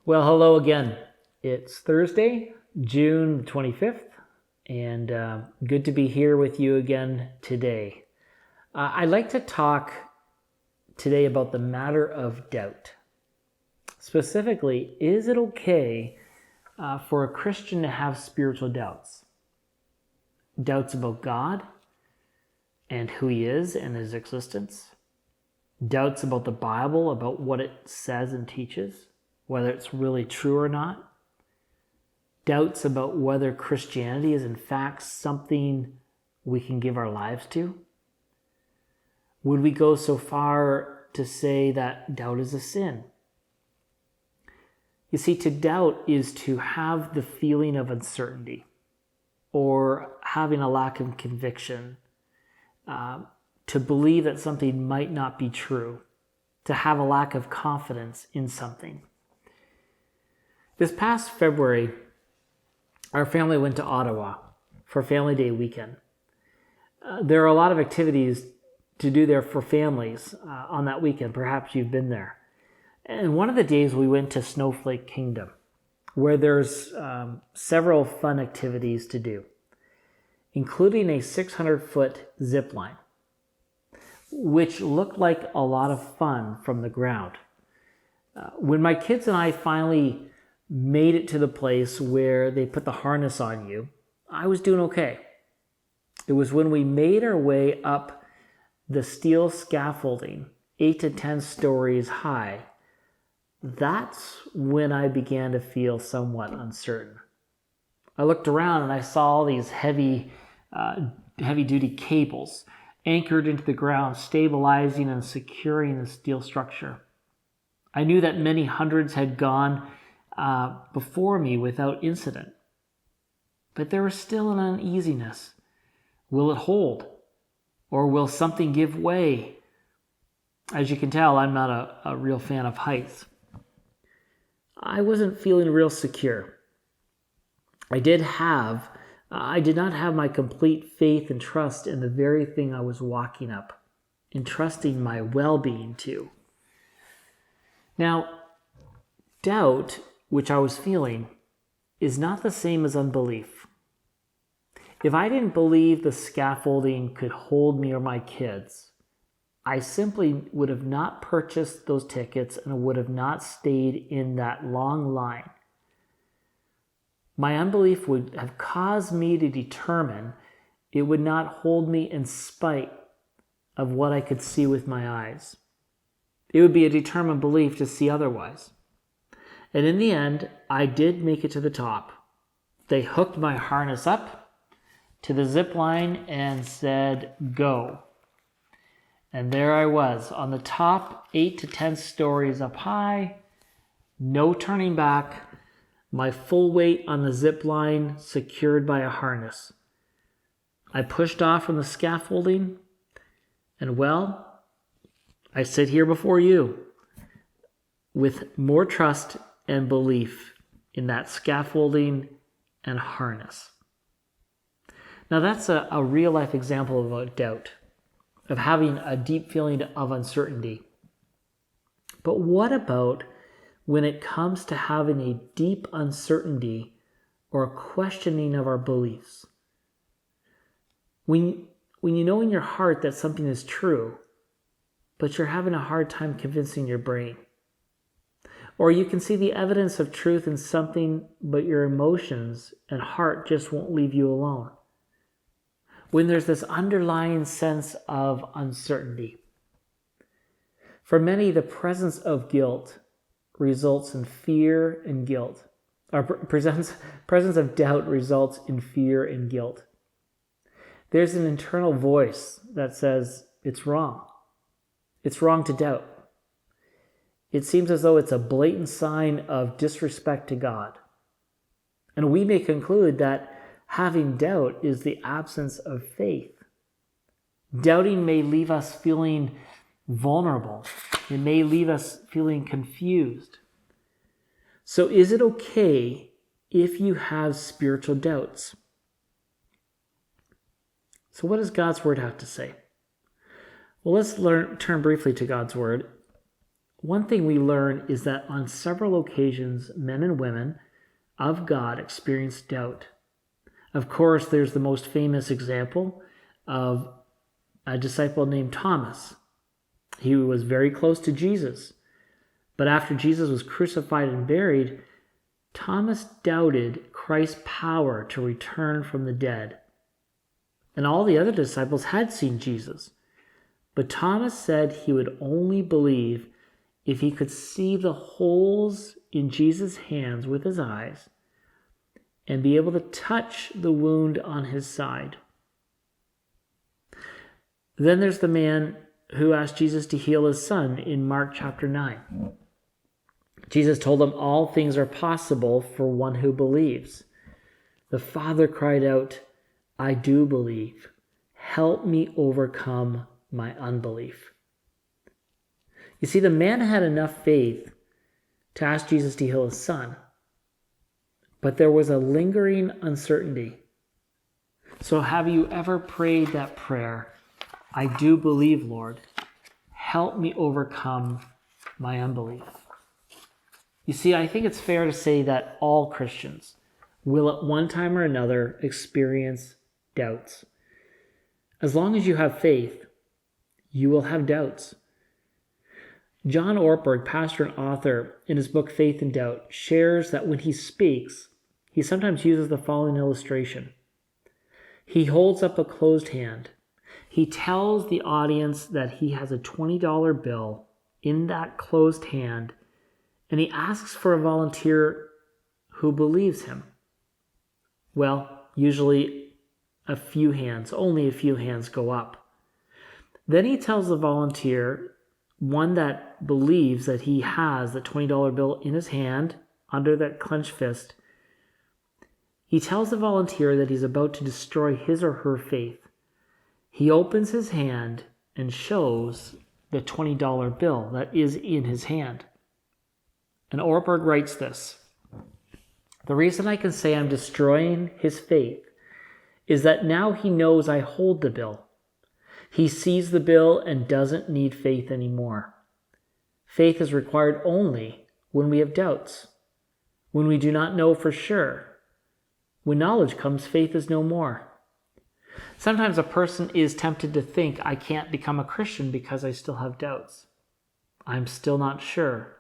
Well, hello again. It's Thursday, June 25th, and good to be here with you again today. I'd like to talk today about the matter of doubt. Specifically, is it okay for a Christian to have spiritual doubts? Doubts about God and who He is and His existence. Doubts about the Bible, about what it says and teaches, whether it's really true or not. Doubts about whether Christianity is in fact something we can give our lives to. Would we go so far to say that doubt is a sin? You see, to doubt is to have the feeling of uncertainty or having a lack of conviction, to believe that something might not be true, to have a lack of confidence in something. This past February, our family went to Ottawa for Family Day weekend. There are a lot of activities to do there for families on that weekend. Perhaps you've been there. And one of the days we went to Snowflake Kingdom, where there's several fun activities to do, including a 600-foot zip line, which looked like a lot of fun from the ground. When my kids and I finally made it to the place where they put the harness on you, I was doing okay. It was when we made our way up the steel scaffolding, 8 to 10 stories high, that's when I began to feel somewhat uncertain. I looked around and I saw all these heavy-duty cables anchored into the ground, stabilizing and securing the steel structure. I knew that many hundreds had gone before me without incident. But there was still an uneasiness. Will it hold? Or will something give way? As you can tell, I'm not a real fan of heights. I wasn't feeling real secure. I did not have my complete faith and trust in the very thing I was walking up, entrusting my well-being to. Now, doubt, which I was feeling, is not the same as unbelief. If I didn't believe the scaffolding could hold me or my kids, I simply would have not purchased those tickets and would have not stayed in that long line. My unbelief would have caused me to determine it would not hold me in spite of what I could see with my eyes. It would be a determined belief to see otherwise. And in the end, I did make it to the top. They hooked my harness up to the zip line and said, go. And there I was on the top, 8 to 10 stories up high, no turning back, my full weight on the zip line secured by a harness. I pushed off from the scaffolding, and well, I sit here before you with more trust and belief in that scaffolding and harness. Now that's a real life example of doubt, of having a deep feeling of uncertainty. But what about when it comes to having a deep uncertainty or a questioning of our beliefs? When you know in your heart that something is true, but you're having a hard time convincing your brain. Or you can see the evidence of truth in something, but your emotions and heart just won't leave you alone. When there's this underlying sense of uncertainty. For many, the presence of guilt results in fear and guilt. Or presence of doubt results in fear and guilt. There's an internal voice that says, it's wrong. It's wrong to doubt. It seems as though it's a blatant sign of disrespect to God. And we may conclude that having doubt is the absence of faith. Doubting may leave us feeling vulnerable. It may leave us feeling confused. So is it okay if you have spiritual doubts? So what does God's Word have to say? Well, let's turn briefly to God's Word. one thing we learn is that on several occasions, men and women of God experienced doubt. Of course, there's the most famous example of a disciple named Thomas. He was very close to Jesus, but after Jesus was crucified and buried, Thomas doubted Christ's power to return from the dead. And all the other disciples had seen Jesus, but Thomas said he would only believe if he could see the holes in Jesus' hands with his eyes and be able to touch the wound on his side. Then there's the man who asked Jesus to heal his son in Mark chapter 9. Jesus told him all things are possible for one who believes. The father cried out, "I do believe. Help me overcome my unbelief." You see, the man had enough faith to ask Jesus to heal his son, but there was a lingering uncertainty. So have you ever prayed that prayer? I do believe, Lord. Help me overcome my unbelief. You see, I think it's fair to say that all Christians will at one time or another experience doubts. As long as you have faith, you will have doubts. John Ortberg, pastor and author, in his book Faith and Doubt, shares that when he speaks, he sometimes uses the following illustration. He holds up a closed hand. He tells the audience that he has a $20 bill in that closed hand, and he asks for a volunteer who believes him. Well, usually only a few hands go up. Then he tells the volunteer, one that believes that he has the $20 bill in his hand under that clenched fist, he tells the volunteer that he's about to destroy his or her faith. He opens his hand and shows the $20 bill that is in his hand. And Ortberg writes this: "The reason I can say I'm destroying his faith is that now he knows I hold the bill. He sees the bill and doesn't need faith anymore. Faith is required only when we have doubts, when we do not know for sure. When knowledge comes, faith is no more." Sometimes a person is tempted to think, I can't become a Christian because I still have doubts. I'm still not sure.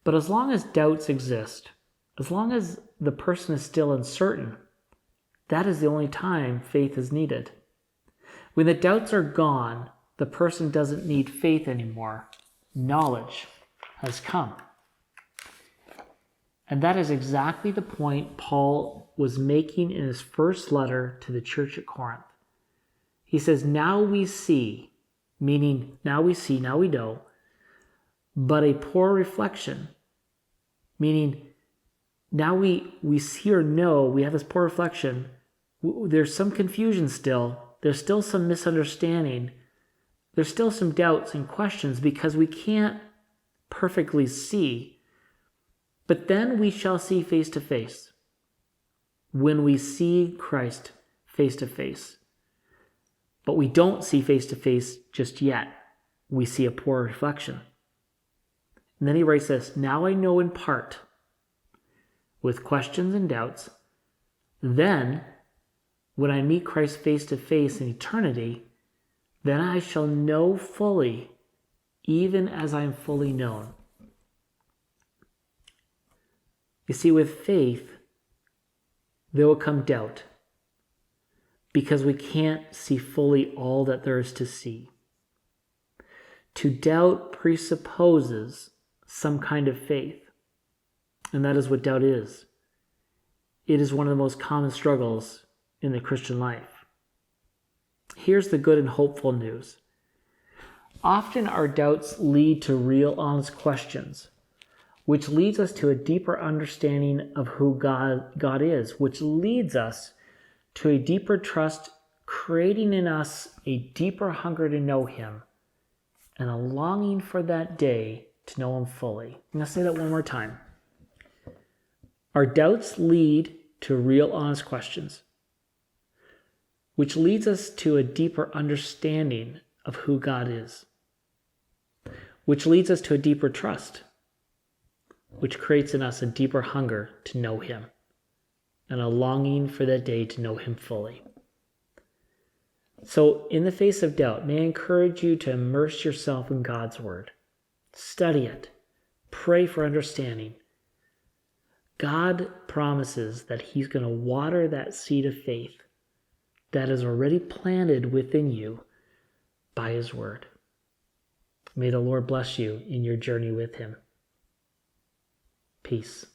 But as long as doubts exist, as long as the person is still uncertain, that is the only time faith is needed. When the doubts are gone, the person doesn't need faith anymore. Knowledge has come. And that is exactly the point Paul was making in his first letter to the church at Corinth. He says, now we see, meaning now we know, but a poor reflection, meaning now we see or know, we have this poor reflection. There's some confusion still. There's still some misunderstanding. There's still some doubts and questions because we can't perfectly see. But then we shall see face to face. When we see Christ face to face. But we don't see face to face just yet. We see a poor reflection. And then he writes this, now I know in part, with questions and doubts. Then, when I meet Christ face to face in eternity, then I shall know fully, even as I am fully known. You see, with faith, there will come doubt, because we can't see fully all that there is to see. To doubt presupposes some kind of faith, and that is what doubt is. It is one of the most common struggles in the Christian life. Here's the good and hopeful news. Often our doubts lead to real, honest questions, which leads us to a deeper understanding of who God is, which leads us to a deeper trust, creating in us a deeper hunger to know Him and a longing for that day to know Him fully. I'm going to say that one more time. Our doubts lead to real, honest questions, which leads us to a deeper understanding of who God is. which leads us to a deeper trust, which creates in us a deeper hunger to know him and a longing for that day to know him fully. So in the face of doubt, may I encourage you to immerse yourself in God's word. Study it. Pray for understanding. God promises that he's going to water that seed of faith that is already planted within you by his word. May the Lord bless you in your journey with him. Peace.